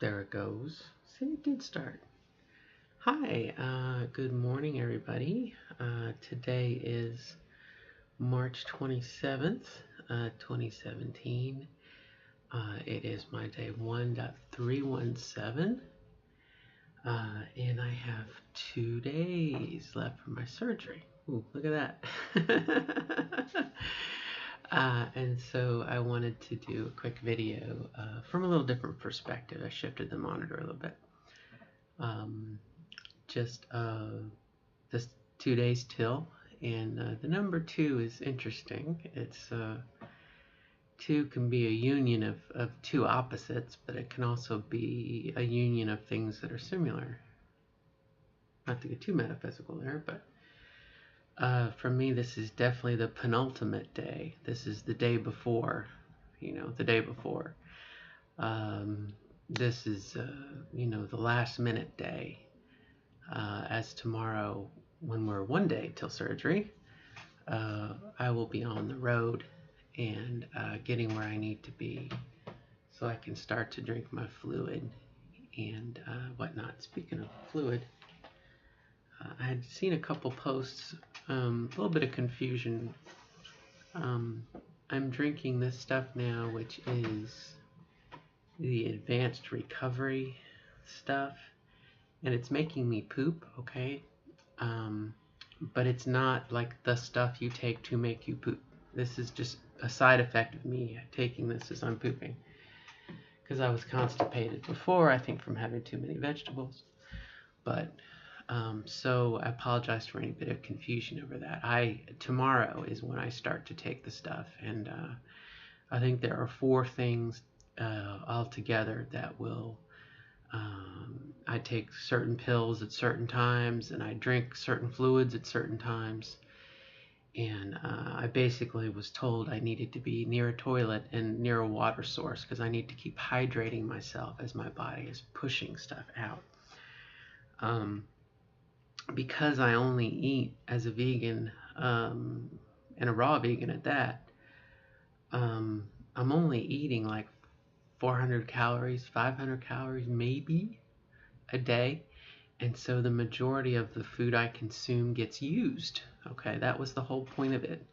There it goes. See, it did start. Hi, good morning, everybody. Today is March 27th, 2017. It is my day 1.317, and I have 2 days left for my surgery. Ooh, look at that. And so I wanted to do a quick video from a little different perspective. I shifted the monitor a little bit. Um, just this 2 days till, and the number two is interesting. It's two can be a union of two opposites, but it can also be a union of things that are similar. Not to get too metaphysical there, but for me, this is definitely the penultimate day. This is the day before, the day before. This is, the last minute day. As tomorrow, when we're 1 day till surgery, I will be on the road and getting where I need to be so I can start to drink my fluid and whatnot. Speaking of fluid, I had seen a couple posts, a little bit of confusion. I'm drinking this stuff now, which is the advanced recovery stuff, and it's making me poop, okay? But it's not like the stuff you take to make you poop. This is just a side effect of me taking this as I'm pooping. Because I was constipated before, I think from having too many vegetables. But, so I apologize for any bit of confusion over that. Tomorrow is when I start to take the stuff. And I think there are 4 things altogether that will... I take certain pills at certain times, and I drink certain fluids at certain times. And I basically was told I needed to be near a toilet and near a water source because I need to keep hydrating myself as my body is pushing stuff out. Because I only eat as a vegan, and a raw vegan at that, I'm only eating like 400 calories, 500 calories maybe a day. And so the majority of the food I consume gets used. Okay, that was the whole point of it,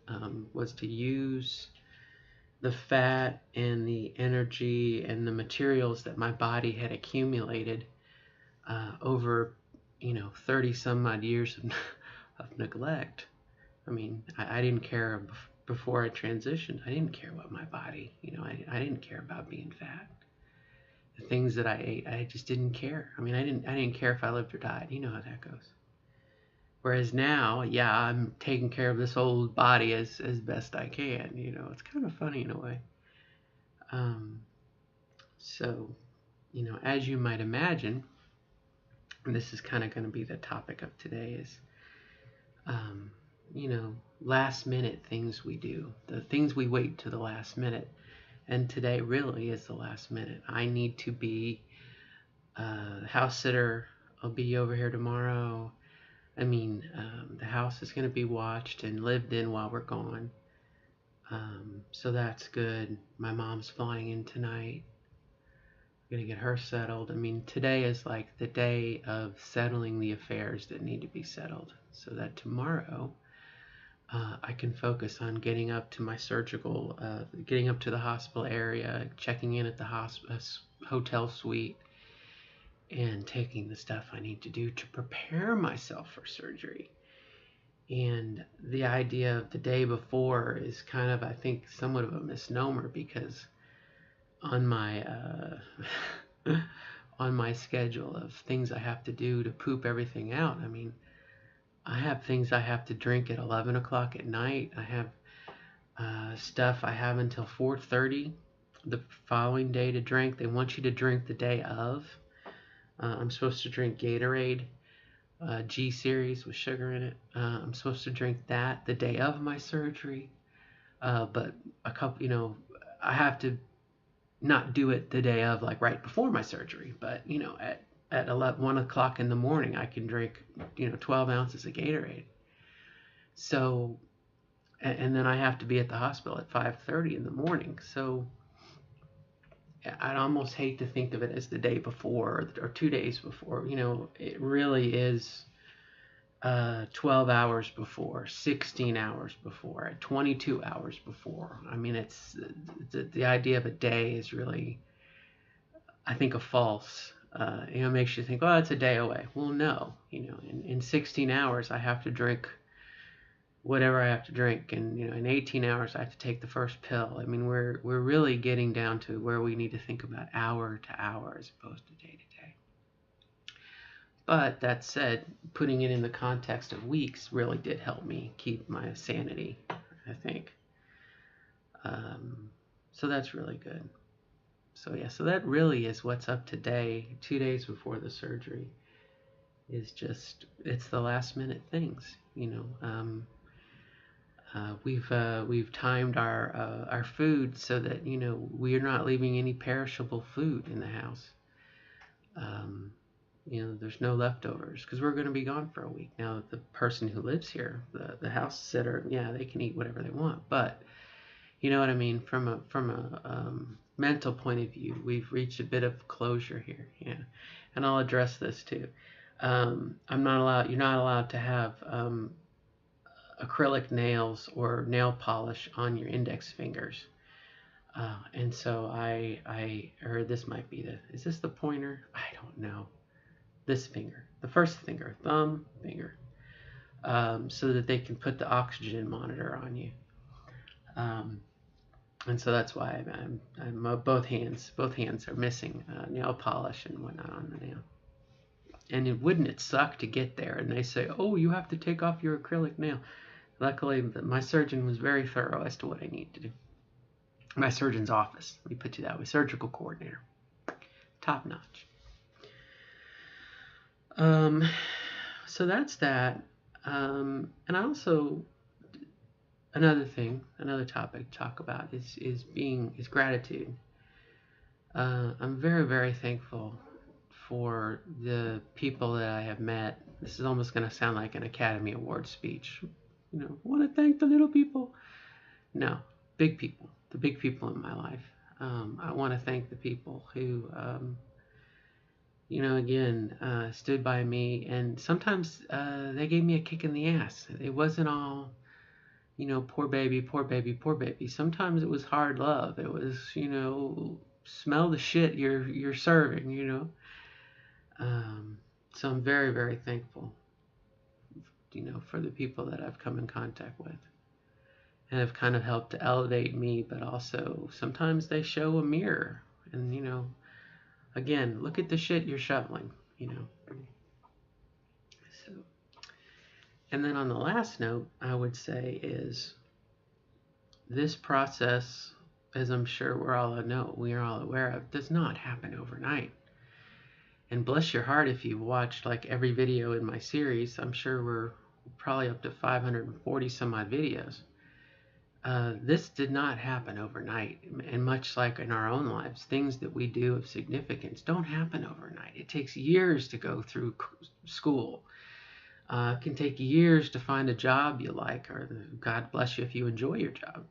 was to use the fat and the energy and the materials that my body had accumulated over, 30 some odd years of neglect. I mean, I didn't care before I transitioned. I didn't care what my body, I didn't care about being fat. The things that I ate, I just didn't care. I mean, I didn't care if I lived or died. You know how that goes. Whereas now, yeah, I'm taking care of this old body as best I can. It's kind of funny in a way. So, as you might imagine, and this is kind of going to be the topic of today is, um, last minute things we do, the things we wait to the last minute. And today really is the last minute. I need to be house sitter. I'll be over here tomorrow. I mean, the house is going to be watched and lived in while we're gone. So that's good. My mom's flying in tonight. I'm going to get her settled. I mean, today is like the day of settling the affairs that need to be settled so that tomorrow I can focus on getting up to my surgical, getting up to the hospital area, checking in at the hotel suite, and taking the stuff I need to do to prepare myself for surgery. And the idea of the day before is kind of, I think, somewhat of a misnomer because on my on my schedule of things I have to do to poop everything out, I mean, I have things I have to drink at 11 o'clock at night. I have stuff I have until 4:30 the following day to drink. They want you to drink the day of. I'm supposed to drink Gatorade, G series with sugar in it. I'm supposed to drink that the day of my surgery. But I have to not do it the day of, like right before my surgery. But at 1 o'clock in the morning, I can drink 12 ounces of Gatorade. So, and then I have to be at the hospital at 5:30 in the morning. So I'd almost hate to think of it as the day before or 2 days before. It really is 12 hours before, 16 hours before, 22 hours before. I mean, it's the idea of a day is really, I think, a false. Makes you think, oh, it's a day away. Well, no. In 16 hours, I have to drink whatever I have to drink, and in 18 hours, I have to take the first pill. I mean, we're really getting down to where we need to think about hour to hour as opposed to day to day. But that said, putting it in the context of weeks really did help me keep my sanity, I think. So that's really good. So yeah, so that really is what's up today, 2 days before the surgery. It's the last minute things. We've timed our food so that we're not leaving any perishable food in the house. There's no leftovers because we're going to be gone for a week. Now, the person who lives here, the house sitter, yeah, they can eat whatever they want. But you know what I mean? From a mental point of view, we've reached a bit of closure here. Yeah, and I'll address this too. I'm not allowed. You're not allowed to have acrylic nails or nail polish on your index fingers. And so or this might be is this the pointer? I don't know. This finger, the first finger, thumb, finger, so that they can put the oxygen monitor on you. And so that's why I'm both hands are missing nail polish and whatnot on the nail. And wouldn't it suck to get there and they say, oh, you have to take off your acrylic nail. Luckily, my surgeon was very thorough as to what I need to do. My surgeon's office, let me put you that way, surgical coordinator, top notch. So that's that. And I also, another topic to talk about is gratitude. I'm very, very thankful for the people that I have met. This is almost going to sound like an Academy Award speech. I want to thank the little people. No, big people, the big people in my life. I want to thank the people who, again, stood by me, and sometimes they gave me a kick in the ass. It wasn't all, poor baby, poor baby, poor baby. Sometimes it was hard love. It was, smell the shit you're serving. So I'm very, very thankful, for the people that I've come in contact with, and have kind of helped to elevate me, but also sometimes they show a mirror, and again, look at the shit you're shoveling. So, and then on the last note, I would say is this process, as I'm sure we are all aware of, does not happen overnight. And bless your heart if you've watched like every video in my series. I'm sure we're probably up to 540 some odd videos. This did not happen overnight, and much like in our own lives, things that we do of significance don't happen overnight. It takes years to go through school. It can take years to find a job you like, or God bless you if you enjoy your job.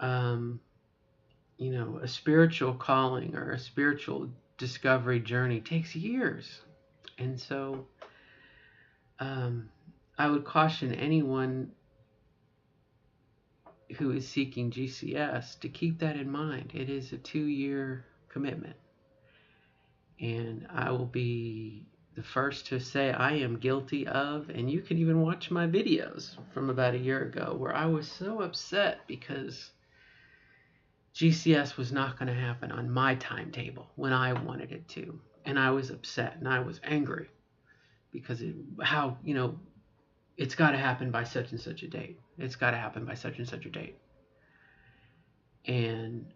A spiritual calling or a spiritual discovery journey takes years. And so I would caution anyone who is seeking GCS to keep that in mind. It is a 2-year commitment. And I will be the first to say I am guilty of, and you can even watch my videos from about a year ago where I was so upset because GCS was not going to happen on my timetable when I wanted it to. And I was upset and I was angry because it's got to happen by such and such a date. It's got to happen by such and such a date. And,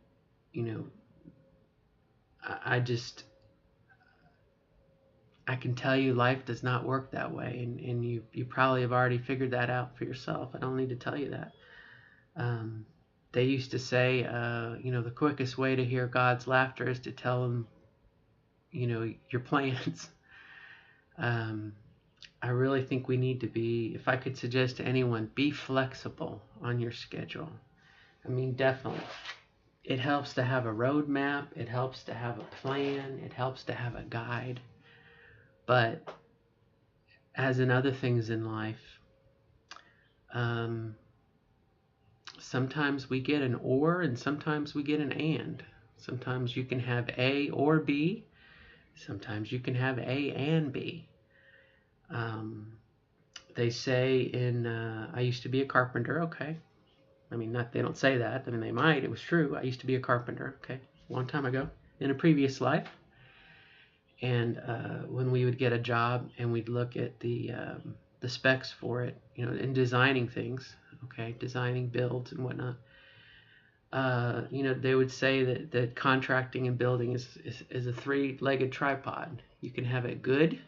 I can tell you life does not work that way. And you probably have already figured that out for yourself. I don't need to tell you that. They used to say, the quickest way to hear God's laughter is to tell him, your plans. I really think we need to be, if I could suggest to anyone, be flexible on your schedule. I mean, definitely. it helps to have a roadmap, it helps to have a plan, it helps to have a guide. But as in other things in life, um, sometimes we get an or and sometimes we get an and. Sometimes you can have A or B. Sometimes you can have A and B. Um, they say in, I used to be a carpenter, okay. I mean, not they don't say that. I mean, they might. It was true. I used to be a carpenter, okay, a long time ago in a previous life. And when we would get a job and we'd look at the specs for it, you know, in designing things, okay, designing builds and whatnot, you know, they would say that contracting and building is a three-legged tripod. You can have it good,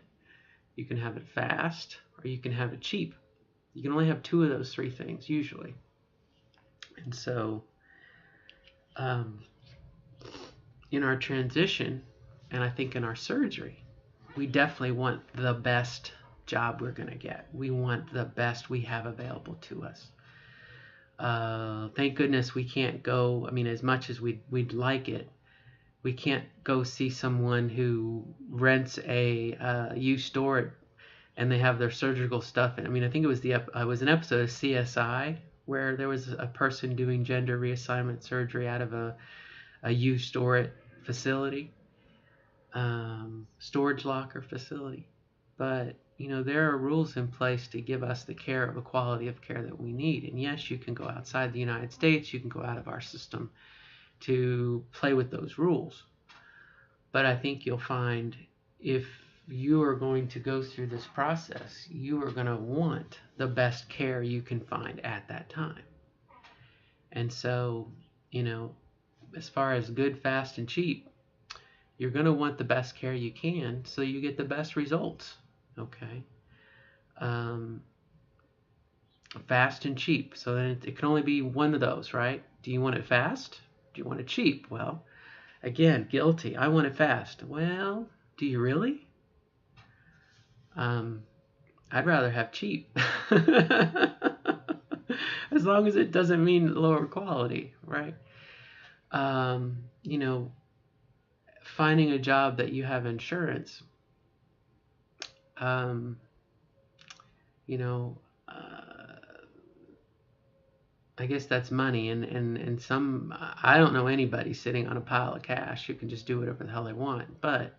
you can have it fast, or you can have it cheap. You can only have two of those three things usually. And so um, in our transition, and I think in our surgery, we definitely want the best job we're going to get. We want the best we have available to us. Thank goodness we can't go, I mean, as much as we'd like it, we can't go see someone who rents a used store and they have their surgical stuff in. I mean, I think it was an episode of CSI where there was a person doing gender reassignment surgery out of a used storage facility, storage locker facility. But you know, there are rules in place to give us the care, the quality of care that we need. And yes, you can go outside the United States, you can go out of our system to play with those rules. But I think you'll find if you are going to go through this process, you are going to want the best care you can find at that time. And so, you know, as far as good, fast, and cheap, you're going to want the best care you can so you get the best results. Okay. Fast and cheap. So then it can only be one of those, right? Do you want it fast? Do you want it cheap? Well, again, guilty. I want it fast. Well, do you really? I'd rather have cheap. As long as it doesn't mean lower quality, right? You know, finding a job that you have insurance, you know, I guess that's money, and some, I don't know anybody sitting on a pile of cash who can just do whatever the hell they want. But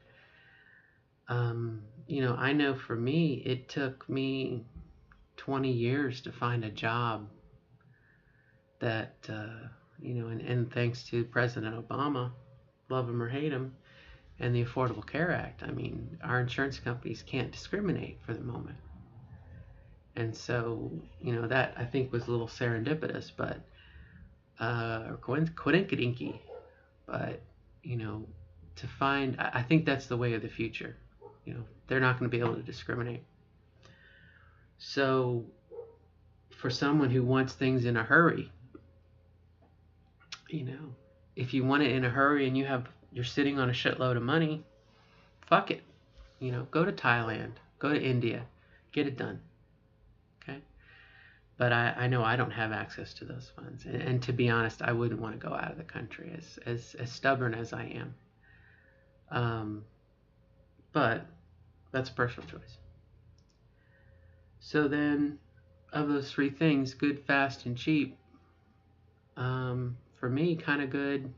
you know, I know for me, it took me 20 years to find a job that you know, and thanks to President Obama, love him or hate him, and the Affordable Care Act, I mean, our insurance companies can't discriminate for the moment. And so, you know, that I think was a little serendipitous, but or coinkydinky, but you know, to find, I think that's the way of the future. You know, they're not going to be able to discriminate. So, for someone who wants things in a hurry, you know, if you want it in a hurry and you're sitting on a shitload of money, fuck it. You know, go to Thailand, go to India, get it done. Okay. But I know I don't have access to those funds. And to be honest, I wouldn't want to go out of the country as stubborn as I am. But that's a personal choice. So then, of those three things, good, fast, and cheap, for me, kind of good,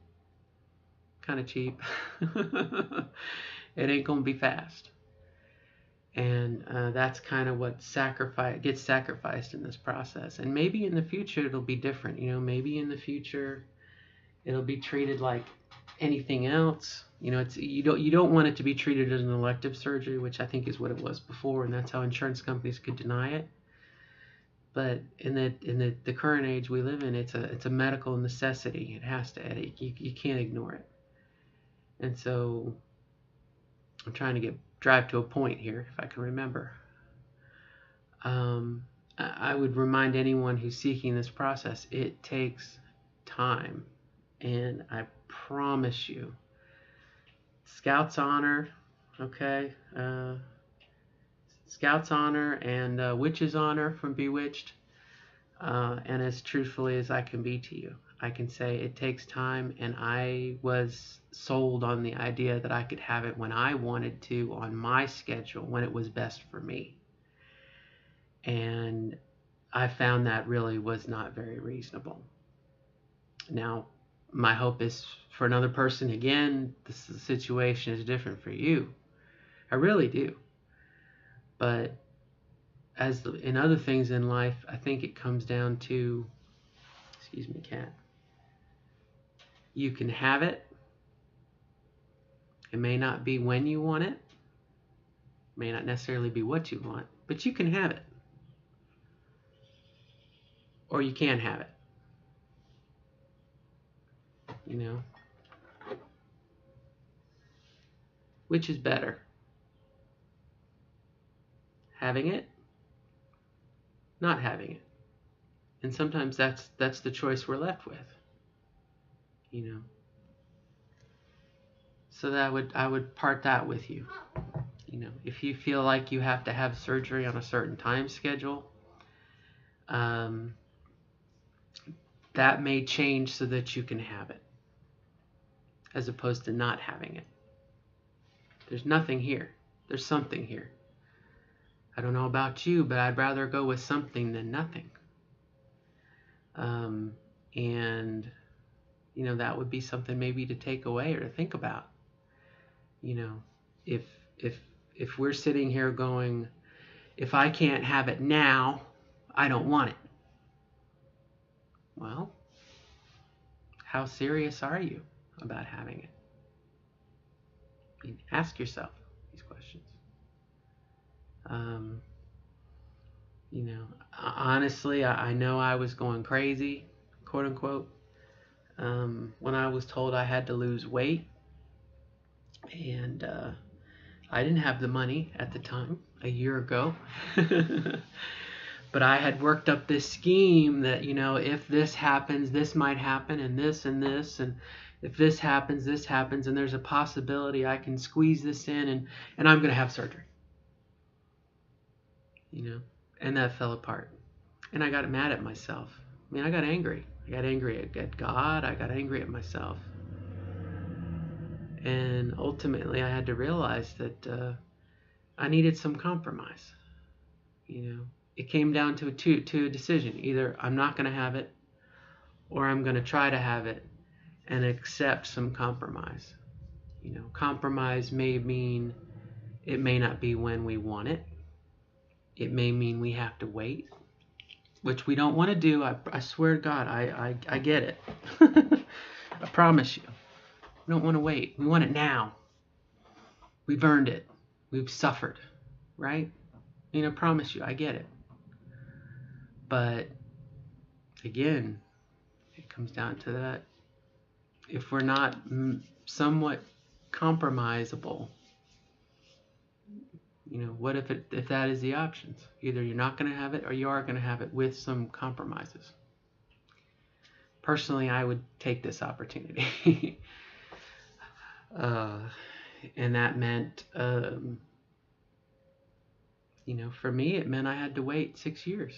kind of cheap. It ain't going to be fast. And that's kind of what gets sacrificed in this process. And maybe in the future it'll be different. You know, maybe in the future it'll be treated like anything else. You know, you don't want it to be treated as an elective surgery, which I think is what it was before, and that's how insurance companies could deny it. But in the current age we live in, it's a medical necessity. It has to. You can't ignore it. And so I'm trying to drive to a point here, if I can remember. I would remind anyone who's seeking this process, it takes time. And I promise you, Scout's Honor, okay? Scout's Honor and Witch's Honor from Bewitched, and as truthfully as I can be to you, I can say it takes time, and I was sold on the idea that I could have it when I wanted to, on my schedule, when it was best for me. And I found that really was not very reasonable. Now, my hope is for another person, again, the situation is different for you. I really do. But as in other things in life, I think it comes down to, excuse me, cat. You can have it. It may not be when you want it. It may not necessarily be what you want, but you can have it. Or you can have it. You know? Which is better? Having it? Not having it. And sometimes that's the choice we're left with. You know? So that I would part that with you. You know, if you feel like you have to have surgery on a certain time schedule, that may change so that you can have it, as opposed to not having it. There's nothing here. There's something here. I don't know about you, but I'd rather go with something than nothing. And you know, that would be something maybe to take away or to think about. You know, if we're sitting here going, if I can't have it now, I don't want it. Well, how serious are you about having it? I mean, ask yourself these questions. You know, honestly, I know I was going crazy, quote unquote, when I was told I had to lose weight. And I didn't have the money at the time, a year ago. But I had worked up this scheme that, you know, if this happens, this might happen, and this, and if this happens, and there's a possibility I can squeeze this in, and I'm going to have surgery. You know, and that fell apart. And I got mad at myself. I mean, I got angry. I got angry at God. I got angry at myself. And ultimately, I had to realize that I needed some compromise. You know, it came down to a decision. Either I'm not going to have it, or I'm going to try to have it and accept some compromise. You know, compromise may mean it may not be when we want it. It may mean we have to wait, which we don't want to do. I swear to God, I get it. I promise you. We don't want to wait. We want it now. We've earned it. We've suffered, right? I mean, I promise you, I get it. But again, it comes down to that. If we're not somewhat compromisable, you know, what if that is the options? Either you're not going to have it, or you are going to have it with some compromises. Personally, I would take this opportunity. And that meant, you know, for me, it meant I had to wait 6 years.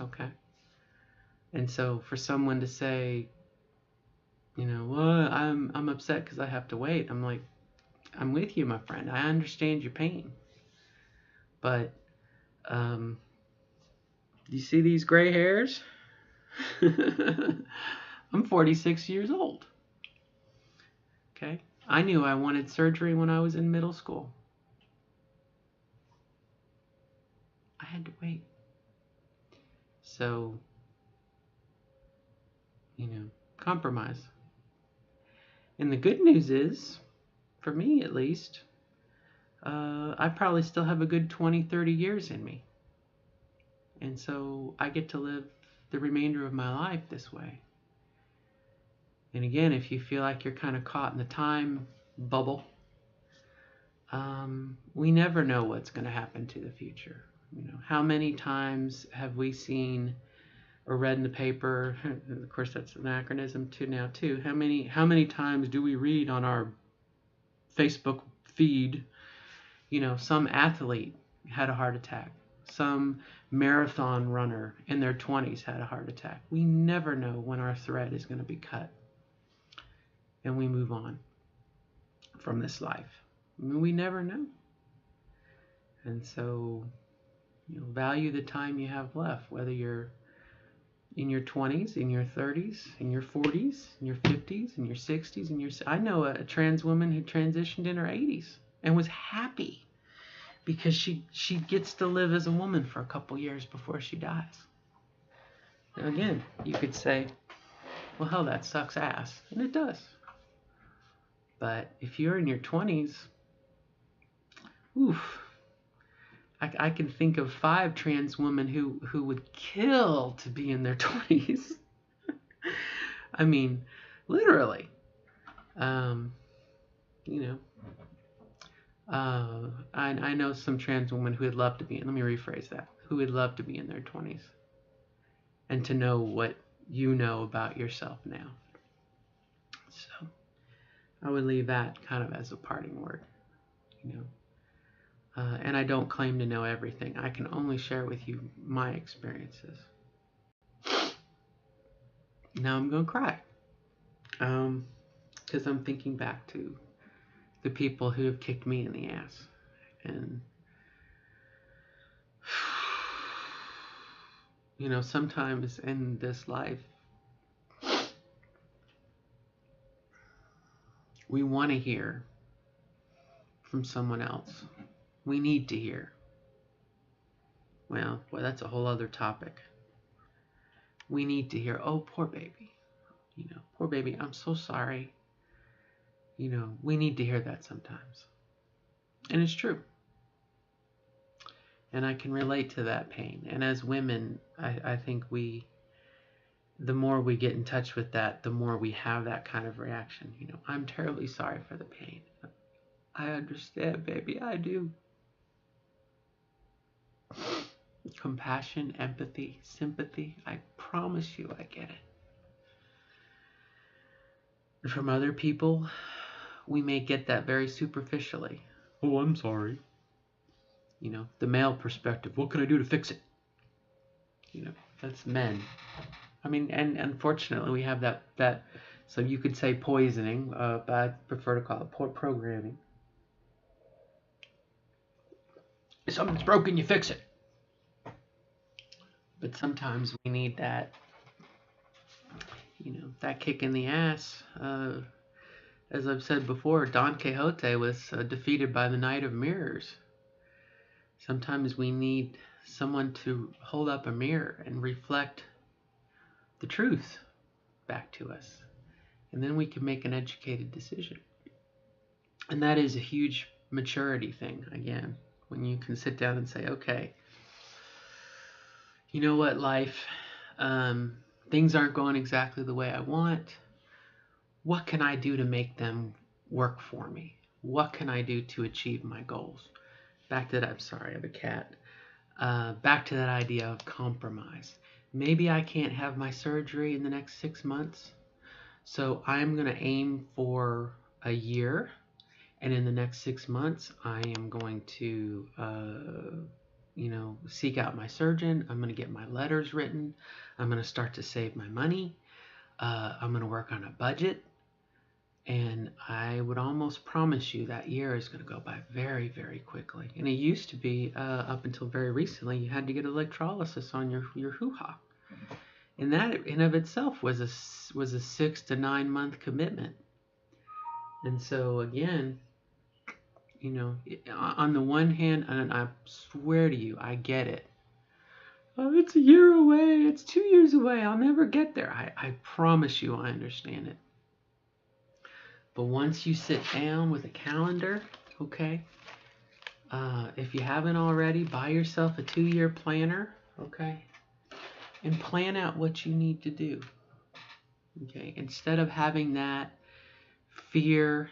Okay. And so for someone to say, you know, well, I'm upset because I have to wait. I'm like, I'm with you, my friend. I understand your pain. But, you see these gray hairs? I'm 46 years old. Okay. I knew I wanted surgery when I was in middle school. I had to wait. So, you know, compromise. And the good news is, for me at least, I probably still have a good 20, 30 years in me. And so I get to live the remainder of my life this way. And again, if you feel like you're kind of caught in the time bubble, we never know what's going to happen to the future. You know, how many times have we seen or read in the paper? Of course, that's an acronym too. How many times do we read on our Facebook feed? You know, some athlete had a heart attack. Some marathon runner in their 20s had a heart attack. We never know when our thread is going to be cut. And we move on from this life. I mean, we never know. And so, value the time you have left, whether you're in your 20s, in your 30s, in your 40s, in your 50s, in your 60s, in your... I know a trans woman who transitioned in her 80s and was happy because she gets to live as a woman for a couple years before she dies. Now again, you could say, well, hell, that sucks ass. And it does. But if you're in your 20s, oof, I can think of 5 trans women who would kill to be in their 20s. I mean, literally. I know some trans women who would love to be in, let me rephrase that, who would love to be in their 20s and to know what you know about yourself now. So I would leave that kind of as a parting word, and I don't claim to know everything. I can only share with you my experiences. Now I'm going to cry because I'm thinking back to the people who have kicked me in the ass. And, sometimes in this life, we want to hear from someone else. We need to hear. Well, boy, that's a whole other topic. We need to hear, oh, poor baby. Poor baby, I'm so sorry. We need to hear that sometimes. And it's true. And I can relate to that pain. And as women, I think the more we get in touch with that, the more we have that kind of reaction. I'm terribly sorry for the pain. I understand, baby, I do. Compassion, empathy, sympathy, I promise you I get it. And from other people, we may get that very superficially. Oh, I'm sorry. The male perspective, what can I do to fix it? That's men. I mean, and unfortunately we have that so you could say poisoning, but I prefer to call it programming. If something's broken, you fix it. But sometimes we need that, that kick in the ass. As I've said before, Don Quixote was defeated by the Knight of Mirrors. Sometimes we need someone to hold up a mirror and reflect the truth back to us. And then we can make an educated decision. And that is a huge maturity thing, again, when you can sit down and say, okay, you know what, life, things aren't going exactly the way I want. What can I do to make them work for me? What can I do to achieve my goals? Back to that, I'm sorry, I have a cat. Back to that idea of compromise. Maybe I can't have my surgery in the next 6 months, so I'm going to aim for a year, and in the next 6 months, I am going to, seek out my surgeon. I'm going to get my letters written. I'm going to start to save my money. I'm going to work on a budget. And I would almost promise you that year is going to go by very, very quickly. And it used to be, up until very recently, you had to get electrolysis on your hoo-ha. And that in of itself was a 6 to 9 month commitment. And so again, on the one hand, and I swear to you, I get it. Oh, it's a year away. It's 2 years away. I'll never get there. I promise you I understand it. But once you sit down with a calendar, okay, if you haven't already, buy yourself a 2-year planner, okay, and plan out what you need to do, okay, instead of having that fear,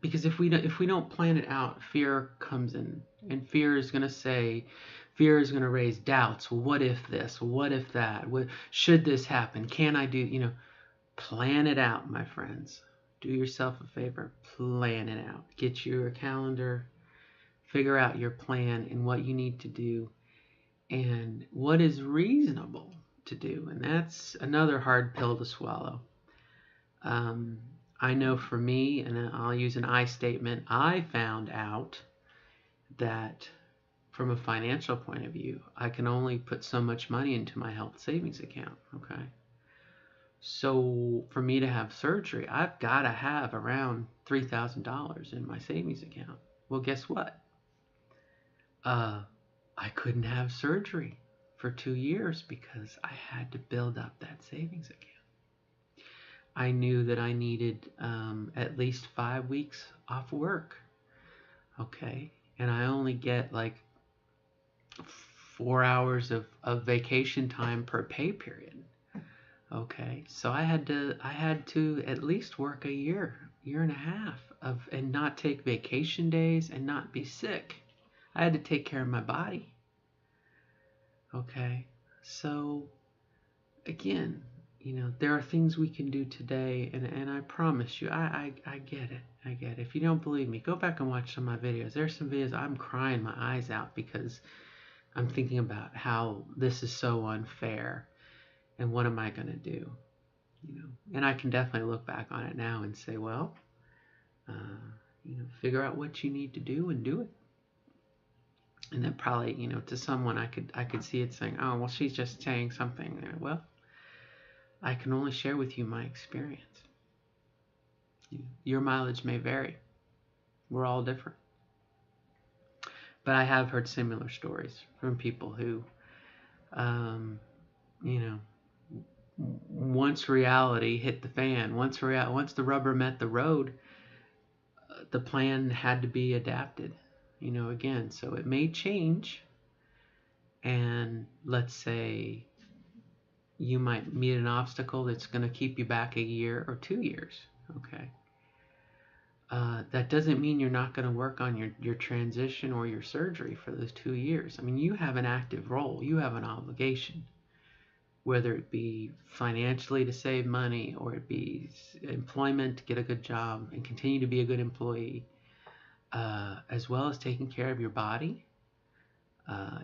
because if we don't plan it out, fear comes in, and fear is going to raise doubts. Well, what if this? What if that? Should this happen? Can I do, plan it out, my friends. Do yourself a favor, plan it out. Get your calendar, figure out your plan and what you need to do, and what is reasonable to do. And that's another hard pill to swallow. I know for me, and I'll use an I statement, I found out that from a financial point of view, I can only put so much money into my health savings account. Okay. So for me to have surgery, I've got to have around $3,000 in my savings account. Well, guess what? I couldn't have surgery for 2 years because I had to build up that savings account. I knew that I needed at least 5 weeks off work. Okay. And I only get like 4 hours of vacation time per pay period. Okay. So I had to at least work a year and a half and not take vacation days and not be sick. I had to take care of my body. Okay. So again, there are things we can do today, and I promise you, I get it. I get it. If you don't believe me, go back and watch some of my videos. There's some videos I'm crying my eyes out because I'm thinking about how this is so unfair and what am I going to do? And I can definitely look back on it now and say, well, figure out what you need to do and do it. And then probably, to someone I could see it saying, oh, well, she's just saying something. Well, I can only share with you my experience. Your mileage may vary. We're all different. But I have heard similar stories from people who, once reality hit the fan, once the rubber met the road, the plan had to be adapted, again. So it may change. And let's say you might meet an obstacle that's going to keep you back a year or 2 years. Okay. That doesn't mean you're not going to work on your transition or your surgery for those 2 years. I mean, you have an active role. You have an obligation, whether it be financially to save money or it be employment to get a good job and continue to be a good employee, as well as taking care of your body.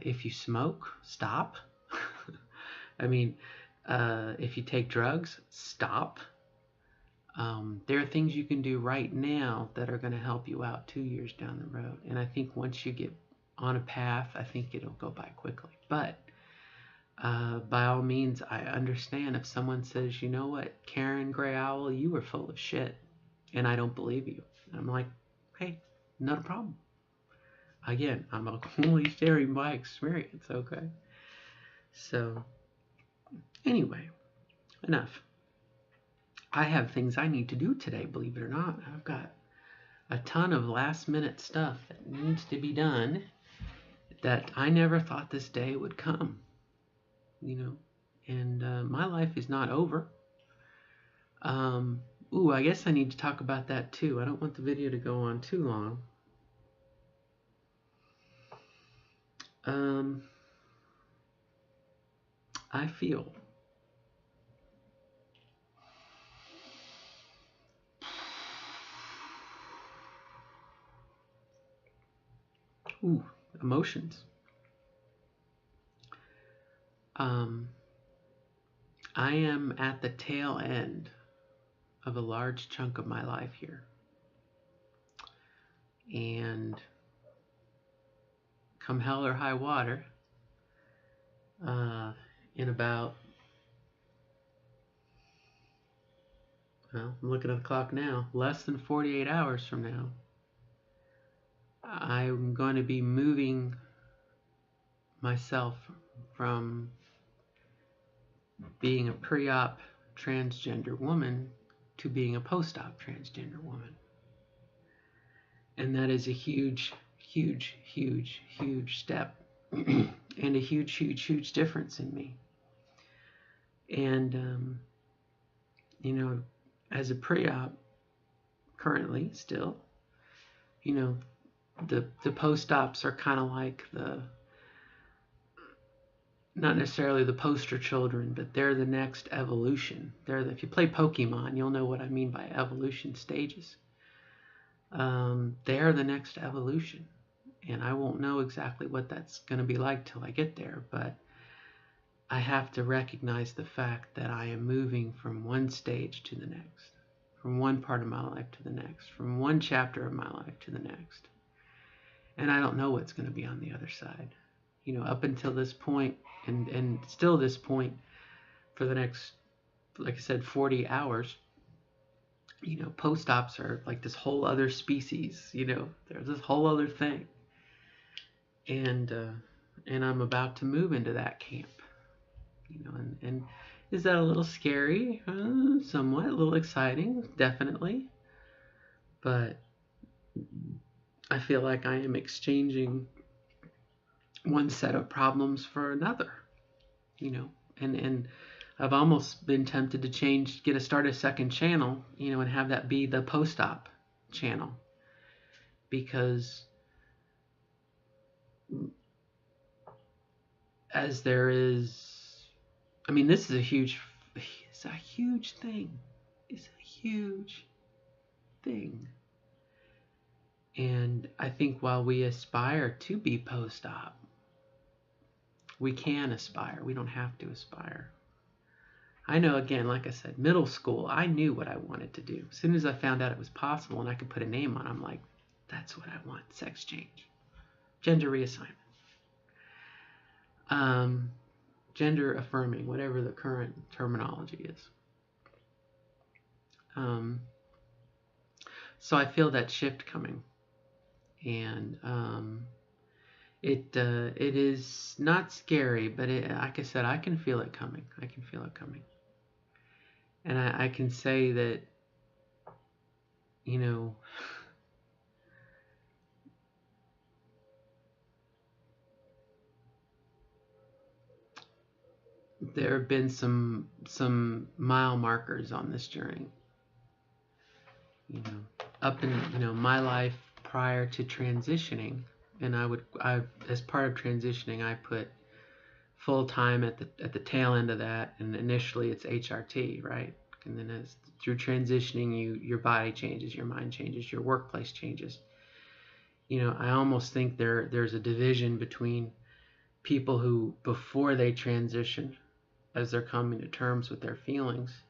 If you smoke, stop. I mean, if you take drugs, stop. There are things you can do right now that are going to help you out 2 years down the road. And I think once you get on a path, I think it'll go by quickly. But by all means, I understand if someone says, you know what, Karen Gray Owl, you were full of shit, and I don't believe you. I'm like, hey, not a problem. Again, I'm only sharing my experience, okay? So, anyway, enough. I have things I need to do today, believe it or not. I've got a ton of last minute stuff that needs to be done that I never thought this day would come, and my life is not over. I guess I need to talk about that too. I don't want the video to go on too long. I feel emotions. I am at the tail end of a large chunk of my life here. And come hell or high water, in about, well, I'm looking at the clock now, less than 48 hours from now, I'm going to be moving myself from being a pre-op transgender woman to being a post-op transgender woman. And that is a huge, huge, huge, huge step and a huge, huge, huge difference in me. And, as a pre-op, currently still, the post-ops are kind of like not necessarily the poster children, but they're the next evolution. If you play Pokemon, you'll know what I mean by evolution stages. They're the next evolution. And I won't know exactly what that's going to be like till I get there, but I have to recognize the fact that I am moving from one stage to the next, from one part of my life to the next, from one chapter of my life to the next. And I don't know what's going to be on the other side. Up until this point, and still this point for the next, like I said, 40 hours, post-ops are like this whole other species, there's this whole other thing. And I'm about to move into that camp, and is that a little scary? Somewhat, a little exciting, definitely. But I feel like I am exchanging one set of problems for another, and I've almost been tempted to start a second channel, and have that be the post-op channel, because as there is, this is a huge thing. It's a huge thing. And I think while we aspire to be post-op, we can aspire. We don't have to aspire. I know, again, like I said, middle school, I knew what I wanted to do. As soon as I found out it was possible and I could put a name on it, I'm like, that's what I want. Sex change. Gender reassignment. Gender affirming, whatever the current terminology is. So I feel that shift coming. And it is not scary, but like I said, I can feel it coming. I can feel it coming. And I can say that, there have been some mile markers on this journey. Up in my life prior to transitioning, and I as part of transitioning, I put full time at the tail end of that, and initially it's HRT, right? And then as through transitioning, your body changes, your mind changes, your workplace changes. I almost think there's a division between people who, before they transition, as they're coming to terms with their feelings,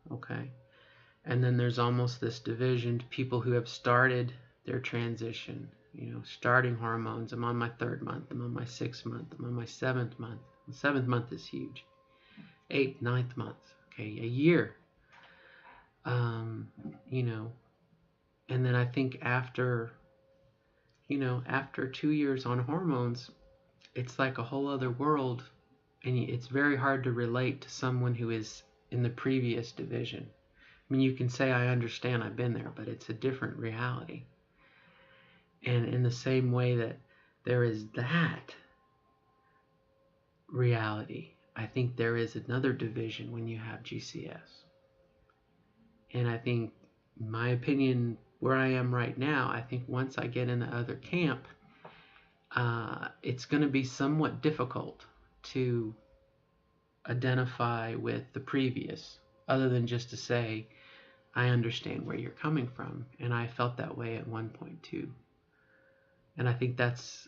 okay? And then there's almost this division to people who have started their transition, starting hormones. I'm on my 3rd month, I'm on my 6th month, I'm on my 7th month. The 7th month is huge. 8th, 9th month, okay, a year. And then I think after 2 years on hormones, it's like a whole other world, and it's very hard to relate to someone who is in the previous division. You can say, I understand, I've been there, but it's a different reality. And in the same way that there is that reality, I think there is another division when you have GCS. And I think, in my opinion, where I am right now, I think once I get in the other camp, it's going to be somewhat difficult to identify with the previous, other than just to say, I understand where you're coming from, and I felt that way at one point too. And I think that's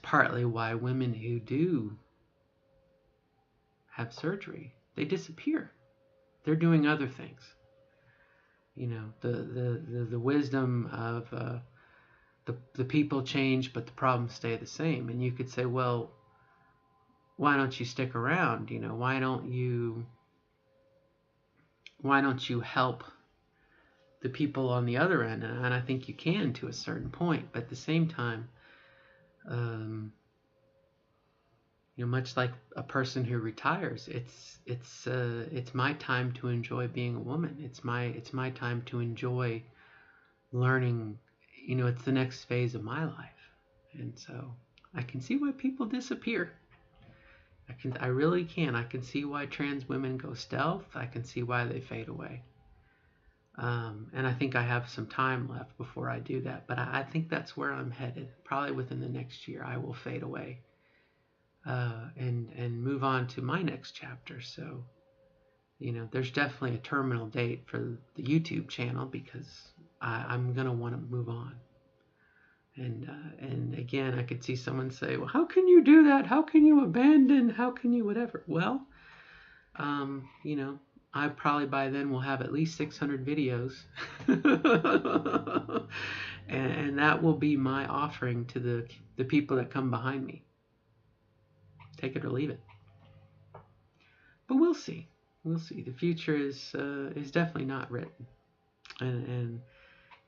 partly why women who do have surgery, they disappear. They're doing other things. The wisdom of the people change, but the problems stay the same. And you could say, well, why don't you stick around? Why don't you help the people on the other end? And I think you can to a certain point, but at the same time, much like a person who retires, it's my time to enjoy being a woman. It's my time to enjoy learning. It's the next phase of my life, and so I can see why people disappear. I really can. I can see why trans women go stealth. I can see why they fade away. And I think I have some time left before I do that. But I think that's where I'm headed. Probably within the next year, I will fade away and move on to my next chapter. So, there's definitely a terminal date for the YouTube channel, because I'm going to want to move on. And again, I could see someone say, well, how can you do that? How can you abandon? How can you whatever? Well, you know, I probably by then will have at least 600 videos. And that will be my offering to the people that come behind me. Take it or leave it. But we'll see. We'll see. The future is definitely not written. And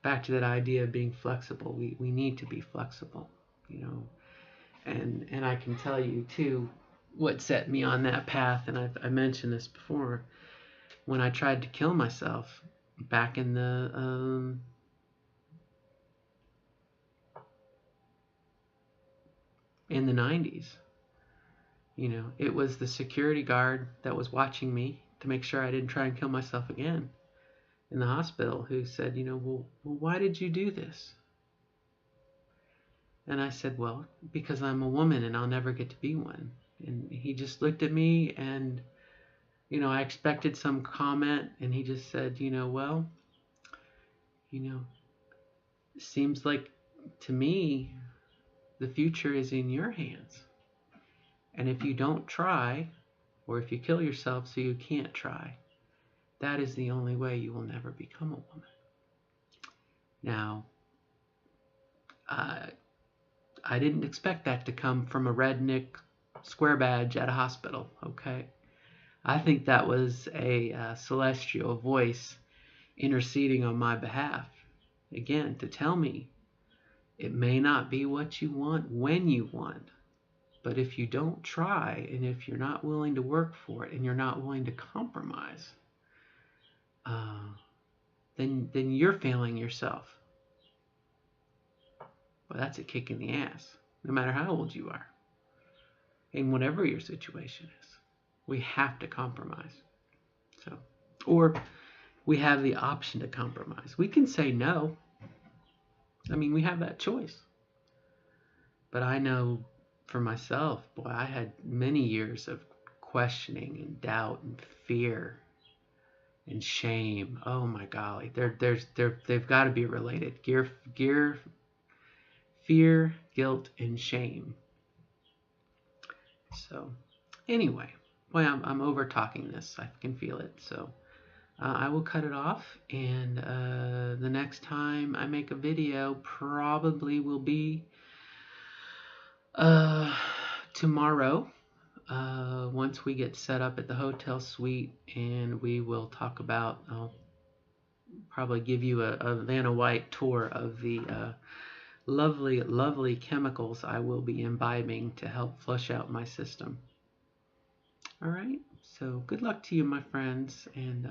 back to that idea of being flexible. We need to be flexible, you know. And I can tell you too what set me on that path, and I mentioned this before, when I tried to kill myself back in the 90s. You know, it was the security guard that was watching me to make sure I didn't try and kill myself again in the hospital who said, you know, well why did you do this? And I said, well, because I'm a woman and I'll never get to be one. And he just looked at me and, you know, I expected some comment and he just said, you know, well, you know, seems like to me the future is in your hands. And if you don't try, or if you kill yourself so you can't try, that is the only way you will never become a woman. Now, I didn't expect that to come from a redneck square badge at a hospital, okay? I think that was a celestial voice interceding on my behalf, again, to tell me it may not be what you want when you want, but if you don't try and if you're not willing to work for it and you're not willing to compromise, then you're failing yourself. Well, that's a kick in the ass, no matter how old you are. And whatever your situation is, we have to compromise. So, or we have the option to compromise. We can say no. I mean, we have that choice. But I know for myself, boy, I had many years of questioning and doubt and fear and shame. Oh my golly, they've got to be related. Fear, guilt, and shame. So, anyway, boy, I'm over talking this. I can feel it. So, I will cut it off, and the next time I make a video probably will be tomorrow. Once we get set up at the hotel suite, and we will talk about, I'll probably give you a Vanna White tour of the lovely, lovely chemicals I will be imbibing to help flush out my system. All right, so good luck to you, my friends, and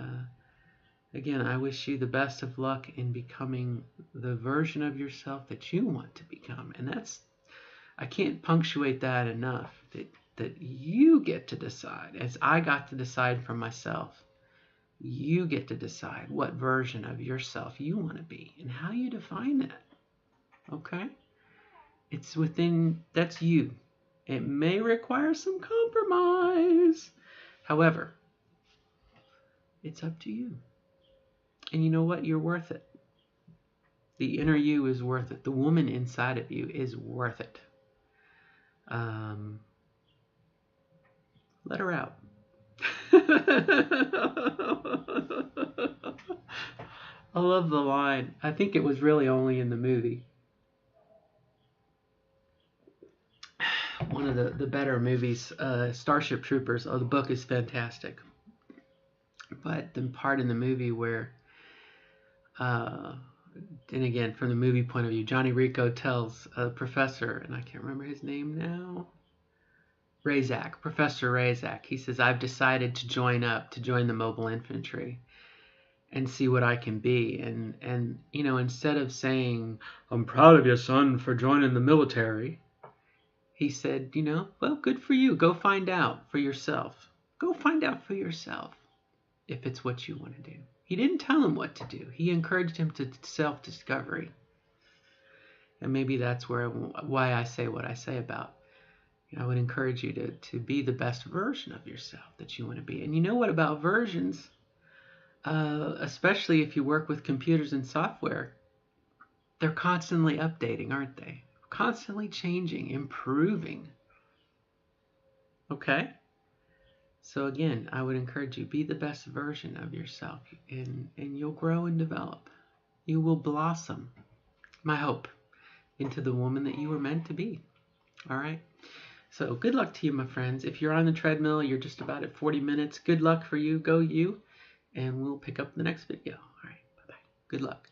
again, I wish you the best of luck in becoming the version of yourself that you want to become. And that's, I can't punctuate that enough, that you get to decide, as I got to decide for myself. You get to decide what version of yourself you want to be and how you define that. Okay? It's within, that's you. It may require some compromise. However, it's up to you. And you know what? You're worth it. The inner you is worth it. The woman inside of you is worth it. Let her out. I love the line. I think it was really only in the movie. One of the better movies, Starship Troopers. Oh, the book is fantastic. But the part in the movie where, and again, from the movie point of view, Johnny Rico tells a professor, and I can't remember his name now, Professor Razak. He says, I've decided to join the mobile infantry and see what I can be. And you know, instead of saying, I'm proud of you, son, for joining the military, he said, you know, well, good for you. Go find out for yourself. Go find out for yourself if it's what you want to do. He didn't tell him what to do. He encouraged him to self-discovery. And maybe that's why I say what I say about, I would encourage you to be the best version of yourself that you want to be. And you know what about versions? Especially if you work with computers and software, They're constantly updating, aren't they? Constantly changing, improving. Okay? So again, I would encourage you, be the best version of yourself, and you'll grow and develop. You will blossom, my hope, into the woman that you were meant to be. All right? So good luck to you, my friends. If you're on the treadmill, you're just about at 40 minutes. Good luck for you. Go you. And we'll pick up the next video. All right. Bye-bye. Good luck.